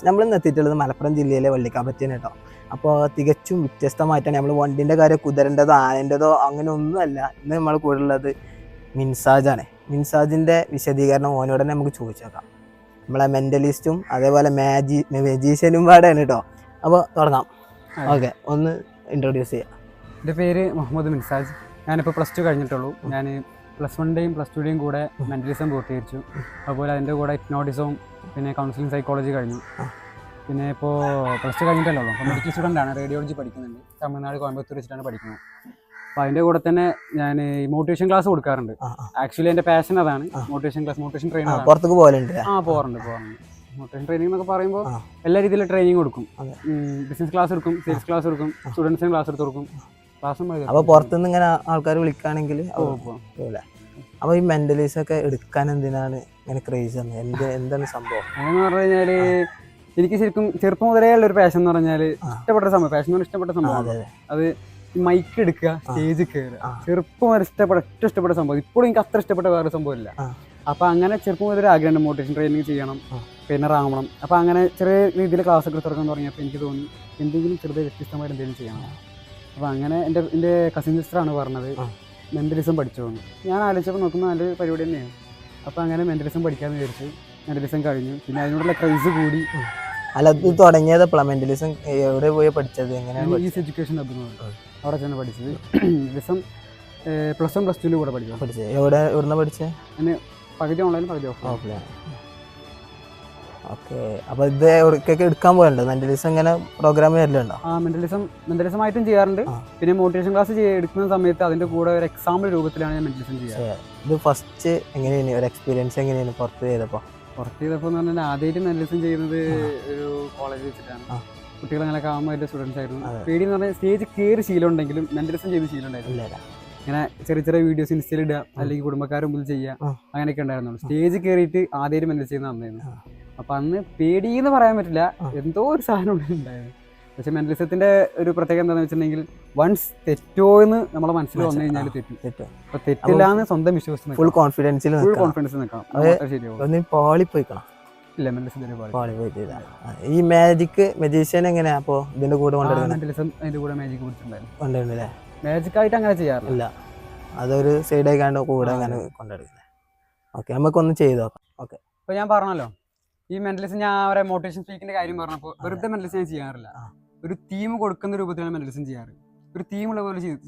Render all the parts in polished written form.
നമ്മൾ ഇന്ന് എത്തിയിട്ടുള്ളത് മലപ്പുറം ജില്ലയിലെ വള്ളിക്കാപ്പറ്റയാണ് കേട്ടോ. അപ്പോൾ തികച്ചും വ്യത്യസ്തമായിട്ടാണ് നമ്മൾ വണ്ടിൻ്റെ കാര്യം കുതിരൻ്റെതോ ആനൻ്റെതോ അങ്ങനെ ഒന്നുമല്ല. ഇന്ന് നമ്മൾ കൂടെ ഉള്ളത് മിൻസാജാണ്. മിൻസാജിൻ്റെ വിശദീകരണം ഓനോട് തന്നെ നമുക്ക് ചോദിച്ചേക്കാം. നമ്മളെ മെൻ്റലിസ്റ്റും അതേപോലെ മജീഷ്യനും പാടെയാണ് കേട്ടോ. അപ്പോൾ തുടങ്ങാം. ഓക്കെ, ഒന്ന് ഇൻട്രൊഡ്യൂസ് ചെയ്യാം. എൻ്റെ പേര് മുഹമ്മദ് മിൻസാജ്. ഞാനിപ്പോൾ +2 കഴിഞ്ഞിട്ടുള്ളൂ. ഞാൻ +1ൻ്റെയും +2ൻ്റെയും കൂടെ മെൻ്റലിസം പൂർത്തീകരിച്ചു. അതുപോലെ അതിൻ്റെ കൂടെ ഹിപ്നോട്ടിസവും പിന്നെ കൗൺസിലിംഗ് സൈക്കോളജി കഴിഞ്ഞു. പിന്നെ ഇപ്പോൾ +2 കഴിഞ്ഞിട്ടല്ലോ, അപ്പോൾ മെഡിക്കൽ സ്റ്റുഡൻ്റാണ്, റേഡിയോളജി പഠിക്കുന്നുണ്ട്. തമിഴ്നാട് കോയമ്പത്തൂർ വെച്ചിട്ടാണ് പഠിക്കുന്നത്. അപ്പോൾ അതിൻ്റെ കൂടെ തന്നെ ഞാൻ മോട്ടിവേഷൻ ക്ലാസ് കൊടുക്കാറുണ്ട്. ആക്ച്വലി എൻ്റെ പാഷൻ അതാണ്, മോട്ടിവേഷൻ ക്ലാസ്, മോട്ടിവേഷൻ ട്രെയിനർ. പുറത്തേക്ക് പോകലുണ്ട്? പോകാറുണ്ട്. മോട്ടിവേഷൻ ട്രെയിനിങ് എന്നൊക്കെ പറയുമ്പോൾ എല്ലാ രീതിയിലും ട്രെയിനിങ് കൊടുക്കും. ബിസിനസ് ക്ലാസ് എടുക്കും, സെയിൽസ് ക്ലാസ് എടുക്കും, സ്റ്റുഡൻസിന് ക്ലാസ് എടുത്ത് കൊടുക്കും. ക്ലാസ്സും അപ്പോൾ പുറത്തുനിന്ന് ഇങ്ങനെ ആൾക്കാർ വിളിക്കുകയാണെങ്കിൽ പോലെ. അപ്പോൾ ഈ മെൻ്റലിസം ഒക്കെ എടുക്കാൻ എന്തിനാണ് ഇങ്ങനെ ക്രേസ്? എന്താണ് സംഭവം? എന്ന് പറഞ്ഞു കഴിഞ്ഞാൽ എനിക്ക് ശരിക്കും ചെറുപ്പം മുതലേ ഉള്ള ഒരു പാഷൻ എന്ന് പറഞ്ഞാൽ ഇഷ്ടപ്പെട്ട സംഭവം. പാഷൻ എന്ന് പറഞ്ഞാൽ ഇഷ്ടപ്പെട്ട സംഭവം. അത് മൈക്ക് എടുക്കുക, സ്റ്റേജിൽ കയറുക, ചെറുപ്പം വരെ ഏറ്റവും ഇഷ്ടപ്പെട്ട സംഭവം. ഇപ്പോഴും എനിക്ക് അത്ര ഇഷ്ടപ്പെട്ട വേറെ സംഭവമില്ല. അപ്പോൾ അങ്ങനെ ചെറുപ്പം മുതലേ ആഗ്രഹമുണ്ട് മോട്ടിവേഷൻ ട്രെയിനിങ് ചെയ്യണം, ട്രെയിനറാവണം. അപ്പോൾ അങ്ങനെ ചെറിയ രീതിയിൽ ക്ലാസ് ഒക്കെ തുറക്കാൻ തുടങ്ങിയപ്പോൾ എനിക്ക് തോന്നി എന്തെങ്കിലും ചെറുതായി വ്യത്യസ്തമായിട്ട് എന്തെങ്കിലും ചെയ്യണം. അപ്പോൾ അങ്ങനെ എൻ്റെ കസിൻ സിസ്റ്ററാണ് പറഞ്ഞത് മെൻ്റലിസം പഠിച്ചു പോകുന്നു. ഞാൻ ആലോചിച്ചപ്പോൾ നോക്കുമ്പോൾ നല്ലൊരു പരിപാടി തന്നെയാണ്. അപ്പോൾ അങ്ങനെ മെൻ്റലിസം പഠിക്കാമെന്ന് വിചാരിച്ചു. മെൻ്റലിസം കഴിഞ്ഞു. പിന്നെ അതിനോടുള്ള ക്രൈസ് കൂടി. അല്ല, ഇത് തുടങ്ങിയത് എപ്പോഴാണ്? മെൻ്റലിസം എവിടെ പോയി പഠിച്ചത്? എങ്ങനെയാണ്? ഈസ് എഡ്യൂക്കേഷൻ അവിടെ ചെന്ന് പഠിച്ചത്. മെൻ്റലിസം +1 +2 കൂടെ പഠിച്ചത്. എവിടുന്നാണ് പഠിച്ചത്? അതിന് പകുതി ഓൺലൈൻ പകുതി ഓഫ്ലൈൻ. ഓക്കെ. അപ്പോൾ ഇത് എവിടേക്കൊക്കെ എടുക്കാൻ പോകലുണ്ടോ? മെൻ്റലിസം ഇങ്ങനെ പ്രോഗ്രാം വരലുണ്ടോ? മെൻ്റലിസം ആയിട്ടും ചെയ്യാറുണ്ട്. പിന്നെ മോട്ടിവേഷൻ ക്ലാസ് എടുക്കുന്ന സമയത്ത് അതിൻ്റെ കൂടെ ഒരു എക്സാമ്പിൾ രൂപത്തിലാണ് ഞാൻ മെൻ്റലിസം ചെയ്യാറ്. ഇത് ഫസ്റ്റ് എങ്ങനെയാണ് ഒരു എക്സ്പീരിയൻസ്? എങ്ങനെയാണ് പുറത്ത് ചെയ്തപ്പോൾ എന്ന് പറഞ്ഞാൽ ആദ്യമായിട്ട് മെൻ്റലിസം ചെയ്യുന്നത് ഒരു കോളേജിൽ വെച്ചിട്ടാണ്. കുട്ടികൾ അങ്ങനെ കാമായിട്ട് സ്റ്റുഡൻസ് ആയിരുന്നു. പേടി എന്ന് പറഞ്ഞാൽ സ്റ്റേജ് കയറി ശീലം ഉണ്ടെങ്കിലും മെൻ്റലിസം ചെയ്ത് ശീലം ഉണ്ടായിരുന്നില്ല. ഇങ്ങനെ ചെറിയ ചെറിയ വീഡിയോസ് ഇൻസ്റ്റയിൽ ഇടുക, അല്ലെങ്കിൽ കുടുംബക്കാരുടെ മുമ്പിൽ ചെയ്യുക, അങ്ങനെയൊക്കെ ഉണ്ടായിരുന്നുള്ളൂ. സ്റ്റേജ് കയറിയിട്ട് ആദ്യമായിട്ട് മെൻ്റലിസം ചെയ്യുന്ന അന്നായിരുന്നു. അപ്പം അന്ന് പേടി എന്ന് പറയാൻ പറ്റില്ല, എന്തോ ഒരു സാധനം ഉണ്ടായിരുന്നു. പക്ഷെ മെൻ്റലിസത്തിൻ്റെ ഒരു പ്രത്യേകത എന്താണെന്ന് വെച്ചിട്ടുണ്ടെങ്കിൽ വൺസ് തെറ്റോ എന്ന് നമ്മളെ മനസ്സിൽ വന്നു കഴിഞ്ഞാൽ തെറ്റും. അപ്പൊ തെറ്റില്ലാന്ന് സ്വന്തം വിശ്വസിച്ച് ഫുൾ കോൺഫിഡൻസിൽ നിൽക്കണം. ഇല്ല, ഈ മജീഷ്യൻ എങ്ങനെയാ അപ്പോ ഇതിന്റെ കൂടെ മെൻ്റലിസം അതിന്റെ കൂടെ മാജിക് പിടിച്ചിട്ടുണ്ടായിരുന്നു. മാജിക് ആയിട്ട് അങ്ങനെ ചെയ്യാറില്ല, അതൊരു സൈഡ് ആയിക്കാണ്ട് കൂടെ അങ്ങനെ കൊണ്ടെടുക്കുന്നത്. ഓക്കെ, നമുക്കൊന്ന് ചെയ്ത് നോക്കാം. ഓക്കെ, ഇപ്പൊ ഞാൻ പറഞ്ഞല്ലോ ഈ മെൻ്റലിസം, ഞാൻ അവരെ മോട്ടിവേഷൻ സ്പീക്കിന്റെ കാര്യം പറഞ്ഞപ്പോൾ വെറുതെ മെൻ്റലിസം ഞാൻ ചെയ്യാറില്ല. ഒരു തീം കൊടുക്കുന്ന രൂപത്തിലാണ് മെൻ്റലിസം ചെയ്യാറ്. ഒരു തീമുള്ള പോലെ ചെയ്തിട്ട്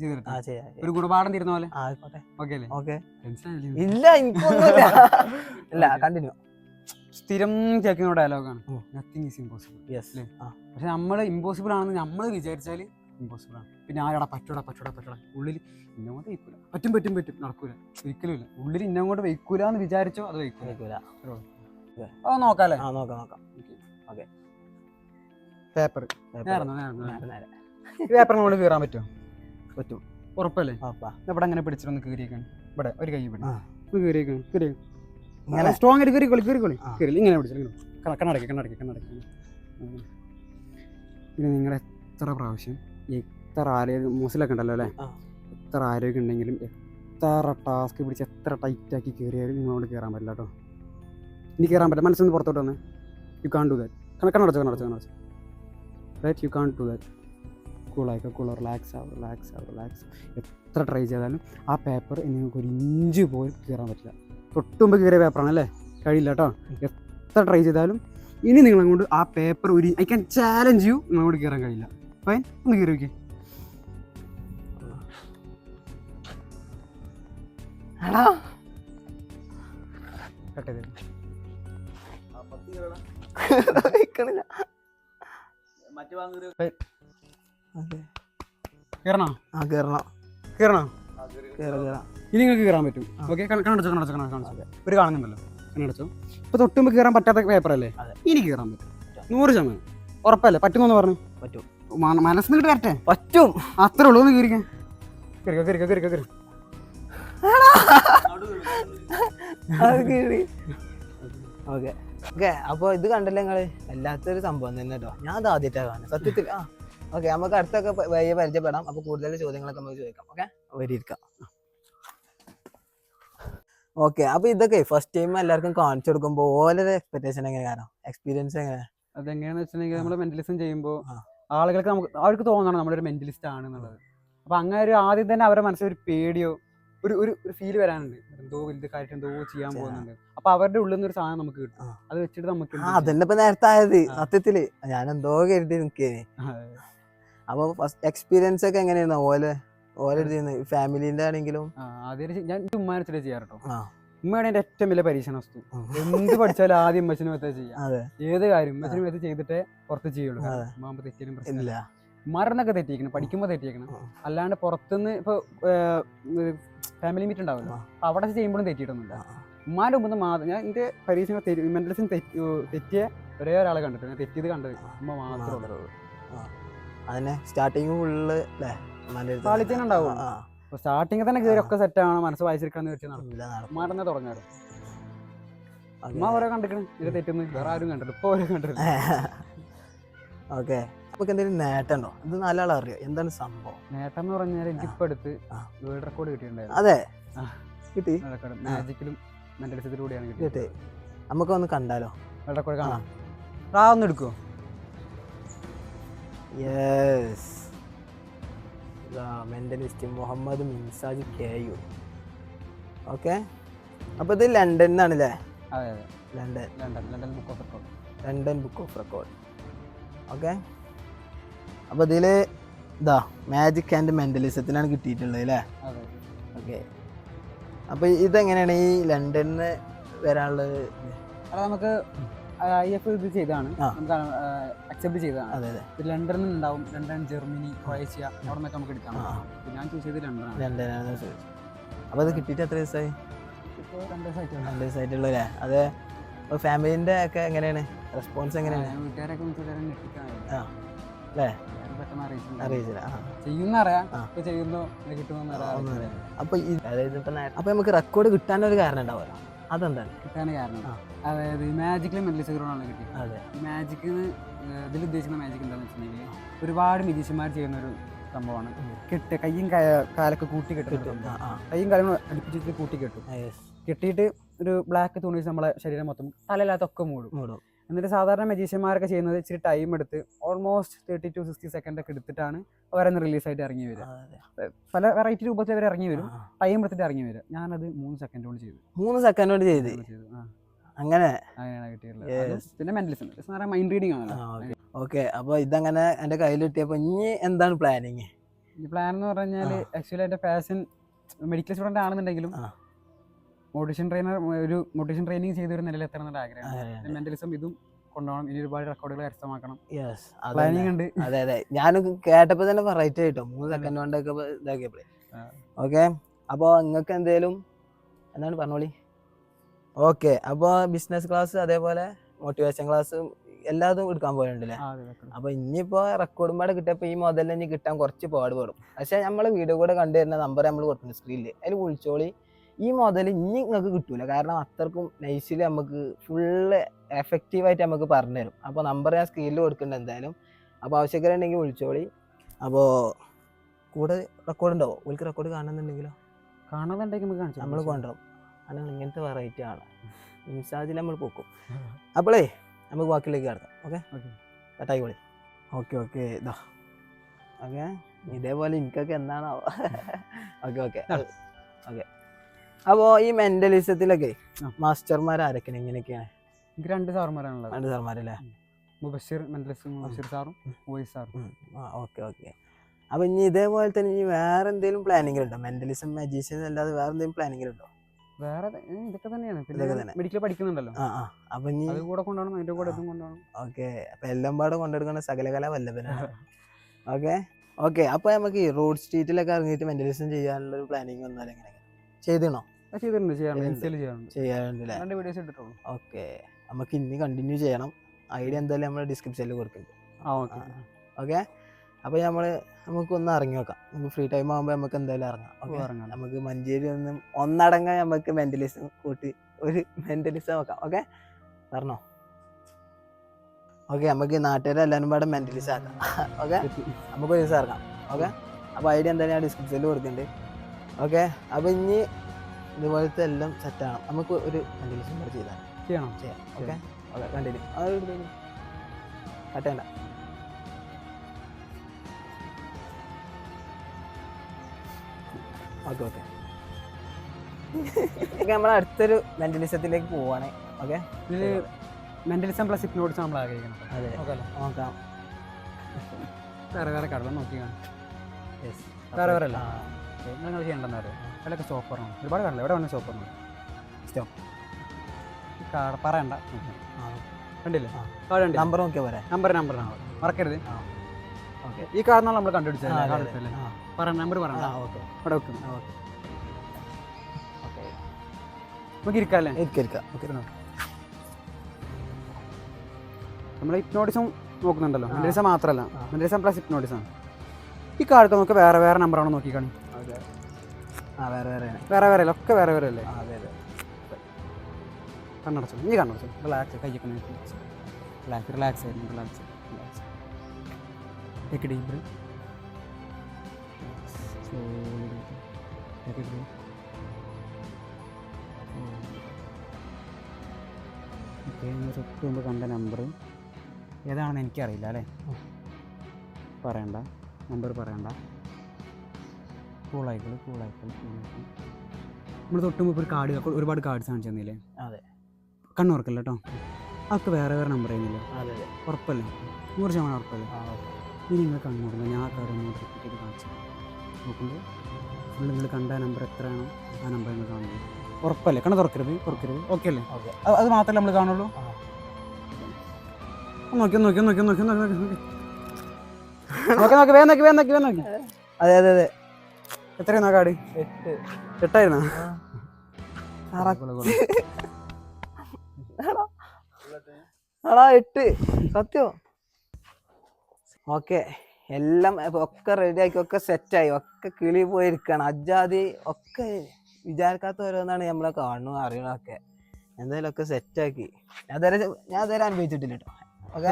ഒരു ഗുണപാഠം തീരുന്ന പോലെ. സ്ഥിരം കേൾക്കുന്ന ഡയലോഗാണ്, നത്തിങ് ഈസ് ഇമ്പോസിബിൾ. പക്ഷെ നമ്മൾ ഇമ്പോസിബിൾ ആണെന്ന് നമ്മൾ വിചാരിച്ചാൽ ഇമ്പോസിബിൾ ആണ്. പിന്നെ ആരാടാ പറ്റൂടാ ഉള്ളിൽ ഇന്നങ്ങോട്ട് വയ്ക്കൂല, പറ്റും നടക്കൂല, ഒരിക്കലും ഇല്ല. ഉള്ളിൽ ഇന്നങ്ങോട്ട് വയ്ക്കൂല എന്ന് വിചാരിച്ചോ അത് വയ്ക്കൂല. നോക്കാം. ഓക്കെ, പേപ്പർ പേപ്പറിനോട് കീറാൻ പറ്റും? ഉറപ്പല്ലേ? ഇവിടെ അങ്ങനെ പിടിച്ചിട്ടൊന്ന് കീറിയേക്കാണ്. ഇവിടെ ഒരു കൈ കീറിയേക്കാണ്. സ്ട്രോങ് ആയിട്ട് കീറി ഇങ്ങനെ പിടിച്ചു. കണ്ണടക്കി. പിന്നെ നിങ്ങൾ എത്ര പ്രാവശ്യം എത്ര ആരോഗ്യം മൂസിലൊക്കെ ഉണ്ടല്ലോ അല്ലേ, എത്ര ആരോഗ്യം ഉണ്ടെങ്കിലും എത്ര ടാസ്ക് പിടിച്ച് എത്ര ടൈറ്റാക്കി കയറിയാലും നിങ്ങളോട് കയറാൻ പറ്റില്ല കേട്ടോ. ഇനി കയറാൻ പറ്റില്ല. മനസ്സിൽ നിന്ന് പുറത്തോട്ട് വന്ന് യു കാൺ ഡു ദാറ്റ്. കണ്ണടച്ചോ. Right, you can do that. കൂളായിക്കോ, റിലാക്സ് ആവും. എത്ര ട്രൈ ചെയ്താലും ആ പേപ്പർ നിങ്ങൾക്ക് ഒരു ഇഞ്ച് പോലും കയറാൻ പറ്റില്ല. തൊട്ടുമ്പ് കയറിയ പേപ്പറാണ് അല്ലേ, കഴിയില്ല കേട്ടോ. എത്ര ട്രൈ ചെയ്താലും ഇനി നിങ്ങളങ്ങോട്ട് ആ paper I can challenge you, നിങ്ങളോട് കയറാൻ കഴിയില്ല. ഫൈൻ, ഒന്ന് കയറി വയ്ക്കേ. ഇനി നിങ്ങൾക്ക് കയറാൻ പറ്റും. ഓക്കെ, കണ്ണടച്ചോ. ഒരു കാണുന്നുണ്ടല്ലോ, കണ്ണടച്ചോ. ഇപ്പൊ തൊട്ടുമ്പോ കയറാൻ പറ്റാത്ത പേപ്പറല്ലേ, ഇനി കയറാൻ പറ്റും 100%. ഉറപ്പല്ലേ? പറ്റുമെന്ന് പറഞ്ഞു. പറ്റും. മനസ്സിൽ നിന്നിട്ട് വരട്ടെ. പറ്റും, അത്രേ ഉള്ളൂ. ഒന്ന് കയറിക്കോ. ഓക്കെ, അപ്പോൾ ഇത് കണ്ടല്ലേ നിങ്ങള്, വല്ലാത്തൊരു സംഭവം തന്നെ കേട്ടോ. ഞാൻ അത് ആദ്യമായിട്ടാണ് കാണുന്നത് സത്യത്തിൽ. ഓക്കെ, നമുക്ക് അടുത്തൊക്കെ വഴിയെ പരിചയപ്പെടാം. അപ്പോൾ കൂടുതൽ ചോദ്യങ്ങളൊക്കെ നമുക്ക് ചോദിക്കാം. ഓക്കെ, വരിയിരിക്കാം. ഓക്കെ, അപ്പോൾ ഇതൊക്കെ ഫസ്റ്റ് ടൈം എല്ലാവർക്കും കാണിച്ചു കൊടുക്കുമ്പോൾ ഓരോ എക്സ്പെക്ടേഷൻ എങ്ങനെയാണ്? എക്സ്പീരിയൻസ് എങ്ങനെ? അതെങ്ങനെയാന്ന് വെച്ചിട്ടുണ്ടെങ്കിൽ ആ. നമ്മൾ മെന്റലിസം ചെയ്യുമ്പോൾ ആ. ആളുകൾക്ക് അവർക്ക് തോന്നണം നമ്മളൊരു മെന്റലിസ്റ്റ് ആണ് എന്നുള്ളത്. അപ്പൊ അങ്ങനെ ഒരു ആദ്യം തന്നെ അവരുടെ മനസ്സിൽ ഒരു പേടിയോ ഒരു ഒരു ഫീല് വരാനുണ്ട്, എന്തോ വലിയ കാര്യം എന്തോ ചെയ്യാൻ പോകുന്നുണ്ട്. അപ്പൊ അവരുടെ ഉള്ളിൽ നിന്ന് ഒരു സാധനം നമുക്ക് കിട്ടും, അത് വെച്ചിട്ട് നമുക്ക് അതന്നെ ഇപ്പൊ നേരത്തെ ആയത് സത്യത്തില് ഞാൻ എന്തോ കരുതി നിക്കേന്. അപ്പൊ ഫസ്റ്റ് എക്സ്പീരിയൻസ് ഒക്കെ എങ്ങനെയായിരുന്നു ഓലെ ഫാമിലിന്റെ ആണെങ്കിലും? ആദ്യം ഞാൻ ഉമ്മാനെ വെച്ചിട്ട് ചെയ്യാറ് കേട്ടോ. ഉമ്മയാണ് എന്റെ ഏറ്റവും വലിയ പരീക്ഷണ വസ്തു. എന്ത് പഠിച്ചാലും ആദ്യം ഉമ്മച്ചിനെ വെച്ചാൽ ചെയ്യാം. ഏത് കാര്യം ഉമ്മച്ചിനെ വെച്ച് ചെയ്തിട്ടേ പുറത്ത് ചെയ്യുള്ളൂ. ഉമ്മാകുമ്പോ തെറ്റിയാലും പ്രശ്നമില്ല. ഉമ്മാരെന്നൊക്കെ തെറ്റിക്കണം, പഠിക്കുമ്പോ തെറ്റിക്കണം. അല്ലാണ്ട് പുറത്തുനിന്ന് ഇപ്പൊ ഫാമിലി മീറ്റ് ഉണ്ടാവുമല്ലോ, അവിടെ ചെയ്യുമ്പോഴും തെറ്റിയിട്ടൊന്നുമില്ല. ഉമ്മാന്റെ മുമ്പ് മാത്രം ഞാൻ എന്റെ പരീക്ഷ മെന്റലിസം തെറ്റിയ ഒരേ ഒരാളെ കണ്ടിട്ടുണ്ട്. ഞാൻ തെറ്റിയത് കണ്ടത് ഉമ്മ മാത്രമേ ഉള്ളൂ. അതന്നെ സ്റ്റാർട്ടിങ് ഫുള്ള് ക്വാളിറ്റി ഉണ്ടാവും. സ്റ്റാർട്ടിങ്ങിൽ തന്നെ കയറി ഒക്കെ സെറ്റ് ആവണം, മനസ്സ് വായിച്ചെടുക്കാന്ന് വെച്ചാൽ ഉമ്മാരെന്നെ തുടങ്ങാറ്. ഉമ്മ ഓരോ കണ്ടിക്കണം ഇത് തെറ്റുന്നു, വേറെ ആരും കണ്ടിട്ട് ഇപ്പൊ ഓരോ കണ്ടിട്ടില്ല. ഓക്കെ, നമുക്ക് എന്തെങ്കിലും നേട്ടം ഉണ്ടോ? ഇത് നാലാൾ അറിയോ എന്താണ് സംഭവം? നേട്ടം എന്ന് പറഞ്ഞാൽ എനിക്കിപ്പോ അടുത്ത് വേൾഡ് റെക്കോർഡ് കിട്ടിയിട്ടുണ്ടായിരുന്നു. അതെ, കിട്ടി. മാജിക്കിലും മെന്റലിസത്തിലൂടെയാണ് കിട്ടി. നമുക്ക് ഒന്ന് കണ്ടാലോ? വേൾഡ് റെക്കോർഡ് കാണാം. ഒന്ന് എടുക്കുവോ? Yes, mentalist Muhammad Minsaj KU. Okay, അപ്പൊ ഇത് ലണ്ടനിൽ നിന്നാണല്ലേ? അതെ അതെ, London book of record. London book of record. Okay, അപ്പോൾ ഇതില് ഇതാ മാജിക് ആൻഡ് മെന്റലിസത്തിനാണ് കിട്ടിയിട്ടുള്ളത് അല്ലേ? ഓക്കെ, അപ്പൊ ഇതെങ്ങനെയാണ് ഈ ലണ്ടനിൽ വരാനുള്ളത്? അത് നമുക്ക് IF ഇത് ചെയ്താണ്, നമുക്ക് അക്സെപ്റ്റ് ചെയ്തതാണ്. അതെ അതെ, ലണ്ടനിൽ ഉണ്ടാവും, ലണ്ടൻ, ജർമ്മനി, ക്രൊയേഷ്യ, അവിടെ നിന്നൊക്കെ നമുക്ക് എടുക്കാം. ഞാൻ ചൂസ് ചെയ്ത് ലണ്ടനാണ്. അപ്പോൾ അത് കിട്ടിയിട്ട് എത്ര ദിവസമായി? ഇപ്പോൾ 2 ദിവസമായിട്ടുള്ളൂ. 2 ദിവസമായിട്ടുള്ളൂ അല്ലേ? അതെ. അപ്പോൾ ഫാമിലിൻ്റെ ഒക്കെ എങ്ങനെയാണ് റെസ്പോൺസ്? എങ്ങനെയാണ്? വീട്ടുകാരൊക്കെ അല്ലേ? പെട്ടെന്ന് അറിയിച്ചില്ല. ചെയ്യുന്നറിയാം, ചെയ്യുന്നോ കിട്ടുമെന്ന്. അപ്പോൾ നമുക്ക് റെക്കോർഡ് കിട്ടാനൊരു കാരണം ഉണ്ടാവുമല്ലോ, അതെന്താണ് കിട്ടാൻ കാരണം? അതായത് മാജിക്കിലും മെന്റലിസത്തിലാണ് കിട്ടിയത്. അതെ, മാജിക്കിന് ഇതിൽ ഉദ്ദേശിക്കുന്ന മാജിക് എന്താണെന്ന് വെച്ചിട്ടുണ്ടെങ്കിൽ ഒരുപാട് മ്യൂസിഷ്യന്മാർ ചെയ്യുന്ന ഒരു സംഭവമാണ്. കെട്ട് കയ്യും കാലൊക്കെ കൂട്ടി കെട്ടും, കയ്യും കാലും അടുപ്പിച്ചിട്ട് കൂട്ടി കെട്ടും. കെട്ടിയിട്ട് ഒരു ബ്ലാക്ക് തുണി നമ്മളെ ശരീരം മൊത്തം തലയില്ലാത്തൊക്കെ മൂടും. എന്നിട്ട് സാധാരണ മജീഷ്യന്മാരൊക്കെ ചെയ്യുന്നത് ഇച്ചിരി ടൈം എടുത്ത് ഓൾമോസ്റ്റ് 30 to 60 സെക്കൻഡ് ഒക്കെ എടുത്തിട്ടാണ് അവരന്ന് റിലീസായിട്ട് ഇറങ്ങി വരിക. പല വെറൈറ്റി രൂപത്തിൽ അവർ ഇറങ്ങി വരും, ടൈം എടുത്തിട്ട് ഇറങ്ങി വരിക. ഞാനത് 3 സെക്കൻഡ് കൊണ്ട് ചെയ്തു. 3 സെക്കൻഡ് കൊണ്ട് ചെയ്തു. അങ്ങനെയാണ് കിട്ടിയിട്ടുള്ളത്. പിന്നെ മെന്റലിസം മൈൻഡ് റീഡിംഗ് ആണല്ലോ. ഓക്കെ, അപ്പോൾ ഇതങ്ങനെ എൻ്റെ കയ്യിൽ കിട്ടിയപ്പോൾ ഇനി എന്താണ് പ്ലാനിങ്? പ്ലാൻ എന്ന് പറഞ്ഞാൽ ആക്ച്വലി എൻ്റെ പാഷൻ മെഡിക്കൽ സ്റ്റുഡൻ്റ് ആണെന്നുണ്ടെങ്കിലും മോട്ടിവേഷൻ ട്രെയിനിങ് ചെയ്തു ഒരു നിലയിൽ എത്തണം എന്നുള്ള ആഗ്രഹം. മെന്റലിസം ഇതും കൊണ്ടുപോകണം, ഇനി ഒരുപാട് റെക്കോർഡുകൾ കരസ്ഥമാക്കണം, പ്ലാനിങ് ഉണ്ട്. അതെ അതെ, ഞാനും കേട്ടപ്പോൾ തന്നെ വെറൈറ്റി ആയിട്ടോ 3 സെക്കൻഡ് കൊണ്ടൊക്കെ ഇതാക്കിയപ്പോഴേ. ഓക്കെ, അപ്പോൾ നിങ്ങൾക്ക് എന്തേലും എന്താണ് പറഞ്ഞോളി. ഓക്കെ, അപ്പോൾ ബിസിനസ് ക്ലാസ് അതേപോലെ മോട്ടിവേഷൻ ക്ലാസ് എല്ലാതും എടുക്കാൻ പോയിട്ടുണ്ടല്ലേ? അപ്പോൾ ഇനിയിപ്പോൾ റെക്കോർഡും പാടെ കിട്ടിയപ്പോൾ ഈ മുതൽ ഇനി കിട്ടാൻ കുറച്ച് പാടുപെടും. പക്ഷേ നമ്മൾ വീഡിയോ കൂടെ കണ്ടുവരുന്ന നമ്പർ നമ്മൾ കൊടുക്കുന്നത് സ്ക്രീനിൽ, അതിൽ വിളിച്ചോളി. ഈ മുതൽ ഇനി നിങ്ങൾക്ക് കിട്ടൂല, കാരണം അത്രക്കും നൈസിൽ നമുക്ക് ഫുള്ള് എഫക്റ്റീവായിട്ട് നമുക്ക് പറഞ്ഞുതരും. അപ്പോൾ നമ്പർ ഞാൻ സ്ക്രീനിൽ കൊടുക്കുന്നുണ്ട് എന്തായാലും. അപ്പോൾ ആവശ്യക്കാരുണ്ടെങ്കിൽ വിളിച്ചോളി. അപ്പോൾ കൂടെ റെക്കോർഡ് ഉണ്ടാവും, ഓൾക്ക് റെക്കോർഡ് കാണുന്നുണ്ടെങ്കിലോ? കാണുന്നുണ്ടെങ്കിൽ നമ്മൾ കൊണ്ടുപോകും. അല്ലെങ്കിൽ ഇങ്ങനത്തെ വെറൈറ്റി ആണ് ഇൻസ്റ്റാജിൽ നമ്മൾ പോക്കും. അപ്പോളേ നമുക്ക് ബാക്കിയിലേക്ക് കിടക്കാം. ഓക്കെ, കട്ടായിക്കോളി. ഓക്കെ ഇതാ. ഓക്കെ, ഇതേപോലെ എനിക്കൊക്കെ എന്താണോ. ഓക്കെ. അപ്പോൾ ഈ മെന്റലിസത്തിലൊക്കെ മാസ്റ്റർമാർ ആരൊക്കെയാണ്, എങ്ങനെയൊക്കെയാണ്? എനിക്ക് 2 സാറുമാരാണുള്ളത്. 2 സാറുമാരല്ലേ? മുബഷിർ മെന്റലിസ്റ്റ് മുബഷിർ സാറും വോയിസ് സാറും. ഓക്കെ. അപ്പോൾ ഇനി ഇതേപോലെ തന്നെ ഇനി വേറെ എന്തെങ്കിലും പ്ലാനിങ് ഉണ്ടോ? മെന്റലിസം മജീഷ്യൻ അല്ലാതെ വേറെ എന്തെങ്കിലും പ്ലാനിങ് ഉണ്ടോ? വേറെ ഇതൊക്കെ തന്നെയാണ്. പിന്നെ മെഡിക്കൽ പഠിക്കുന്നുണ്ടല്ലോ, അപ്പം ഇനി അത് കൂടെ കൊണ്ടുപോകണം, അതിൻ്റെ കൂടെ ഇതും കൊണ്ടുപോകണം. ഓക്കെ, അപ്പം എല്ലാം പാടെ കൊണ്ടെടുക്കുന്ന സകലകല വല്ലഭനാണ്. ഓക്കെ, അപ്പോൾ നമുക്ക് ഈ റോഡ് സ്ട്രീറ്റിലൊക്കെ ഇറങ്ങിയിട്ട് മെന്റലിസം ചെയ്യാനുള്ളൊരു പ്ലാനിങ് വന്നാൽ എങ്ങനെ ചെയ്തിണോ? ചെയ്യാറുണ്ടല്ലേ? ഓക്കെ, നമുക്ക് ഇനി കണ്ടിന്യൂ ചെയ്യണം. ഐഡിയ എന്തായാലും നമ്മൾ ഡിസ്ക്രിപ്ഷനിൽ കൊടുക്കുന്നുണ്ട്. ഓക്കെ, അപ്പോൾ നമുക്കൊന്ന് ഇറങ്ങി നോക്കാം. നമുക്ക് ഫ്രീ ടൈം ആകുമ്പോൾ നമുക്ക് എന്തായാലും ഇറങ്ങാം. നമുക്ക് മഞ്ചേരി ഒന്നടങ്കം നമുക്ക് മെന്റലിസം കൂട്ടി ഒരു മെന്റലിസം നോക്കാം. ഓക്കെ, പറഞ്ഞോ? ഓക്കെ, നമുക്ക് നാട്ടുകാരെ എല്ലാവരും പാടെ മെന്റലിസം ആക്കാം. ഓക്കെ, നമുക്ക് ഒരു ദിവസം ഇറങ്ങാം. ഓക്കെ, അപ്പോൾ ഐഡിയ എന്തായാലും ഞാൻ ഡിസ്ക്രിപ്ഷനിൽ കൊടുക്കുന്നുണ്ട്. ഓക്കെ, അപ്പോൾ ഇനി ഇതുപോലത്തെ എല്ലാം സെറ്റാണ്. നമുക്ക് ഒരു മെന്റലിസം കൂടെ ചെയ്യാം. Okay, continue. കട്ടേണ്ട. ഓക്കെ ഓക്കെ ഓക്കെ, നമ്മൾ അടുത്തൊരു മെന്റലിസത്തിലേക്ക് പോവാണ്. ഓക്കെ, ഇതിൽ മെന്റലിസം പ്ലസ് ഹിപ്നോട്ടിസം നമ്മൾ ആഗ്രഹിക്കണം. അതെ നോക്കാം. വേറെ വേറെ കടകൾ നോക്കി കാണാം. യെസ്, വേറെ വേറെ അല്ല നിങ്ങൾ ചെയ്യേണ്ടെന്ന് അറിയാം. അതിലൊക്കെ സ്റ്റോപ്പറാണ്, ഒരുപാട് കടല എവിടെ വേണം സ്റ്റോപ്പറാണ്. പറയണ്ട, കണ്ടില്ലേ നമ്പർ നോക്കിയാൽ പോരെ? നമ്പറിനാണ് മറക്കരുത്. ഓക്കെ, ഈ കാരണമാണ് നമ്മൾ കണ്ടുപിടിച്ചത്. പറ നമ്പർ പറയണ്ട. ഓക്കെ അവിടെ വെക്കും. ഓക്കെ ഓക്കെ, നമുക്ക് ഇരിക്കാല്ലേ? ഇരിക്കാം. ഓക്കെ, നമ്മൾ ഹിപ്നോട്ടിസം നോക്കുന്നുണ്ടല്ലോ. മെന്റലിസം മാത്രമല്ല, മെന്റലിസം പ്ലസ് ഹിപ്നോട്ടിസം. ഈ കാർഡ് നമുക്ക് വേറെ വേറെ നമ്പറാണോ നോക്കിക്കാണി. വേറെ വേറെ വേറെ വേറെ അല്ല, ഒക്കെ വേറെ വേറെ അല്ലേ? അതെ അതെ. കണ്ണടച്ചു, നീ കണ്ണടച്ചു. റിലാക്സ്, കൈയൊക്കെ റിലാക്സ് റിലാക്സ് ആയിരുന്നു. Relax relax. Take deep breath. Take breath. Okay, നിങ്ങൾ തൊട്ട് മുമ്പ് കണ്ട നമ്പർ ഏതാണെന്ന് എനിക്കറിയില്ല അല്ലേ? പറയണ്ട, നമ്പർ പറയണ്ട. കൂളായിക്കോളൂ. നമ്മൾ തൊട്ട് മുമ്പ് ഒരു കാർഡ്, ഒരുപാട് കാർഡ്സ് കാണിച്ചു തന്നില്ലേ? അതെ. കണ്ണുറക്കല്ല കേട്ടോ, അതൊക്കെ വേറെ വേറെ നമ്പർ ആയിരുന്നില്ലേ? അതെ അതെ, ഉറപ്പല്ലേ? 100% ഉറപ്പല്ലേ? ഇനി നിങ്ങൾ കണ്ണുറക്കില്ല, ഞാൻ ആ കാർഡ് ഒന്ന് റിപ്പീറ്റ് ചെയ്ത് കാണിച്ചു നോക്കുമ്പോൾ ഫുള്ള് നിങ്ങൾ കണ്ട നമ്പർ എത്രയാണോ ആ നമ്പർ നിങ്ങൾ കാണുന്നത്. ഉറപ്പല്ലേ? കണ്ണ് തുറക്കരുത്. ഓക്കെ അല്ലേ? അത് മാത്രമല്ലേ നമ്മൾ കാണുള്ളൂ. നോക്കി വേഗം. അതെ അതെ അതെ. എത്രയാ കാർഡ്? 8 ആയിരുന്നോ? ആടാ 8 സത്യം. ഓക്കെ, എല്ലാം ഒക്കെ റെഡിയാക്കി, ഒക്കെ സെറ്റായി, ഒക്കെ കിളി പോയിരിക്കുകയാണ്. അജാതി ഒക്കെ വിചാരിക്കാത്ത ഓരോന്നാണ് നമ്മളെ കാണുന്നു അറിയണൊക്കെ. എന്തായാലും ഒക്കെ സെറ്റാക്കി. ഞാൻ അതുവരെ അനുഭവിച്ചിട്ടില്ല കേട്ടോ. ഓക്കെ,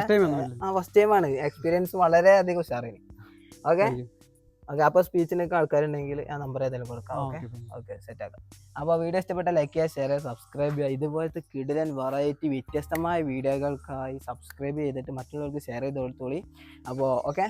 ഫസ്റ്റ് ടൈമാണ്. എക്സ്പീരിയൻസ് വളരെ അധികം ഉഷാറായി. ഓക്കെ ഓക്കെ, അപ്പോൾ സ്പീച്ചിനൊക്കെ ആൾക്കാരുണ്ടെങ്കിൽ ആ നമ്പർ ഏതായാലും കൊടുക്കാം. ഓക്കെ സെറ്റാക്കാം. അപ്പോൾ വീഡിയോ ഇഷ്ടപ്പെട്ട ലൈക്ക് ചെയ്യുക, ഷെയർ ചെയ്യുക, സബ്സ്ക്രൈബ് ചെയ്യുക. ഇതുപോലത്തെ കിടിലൻ വെറൈറ്റി വ്യത്യസ്തമായ വീഡിയോകൾക്കായി സബ്സ്ക്രൈബ് ചെയ്തിട്ട് മറ്റുള്ളവർക്ക് ഷെയർ ചെയ്ത് കൊടുത്തോളി. അപ്പോൾ ഓക്കെ.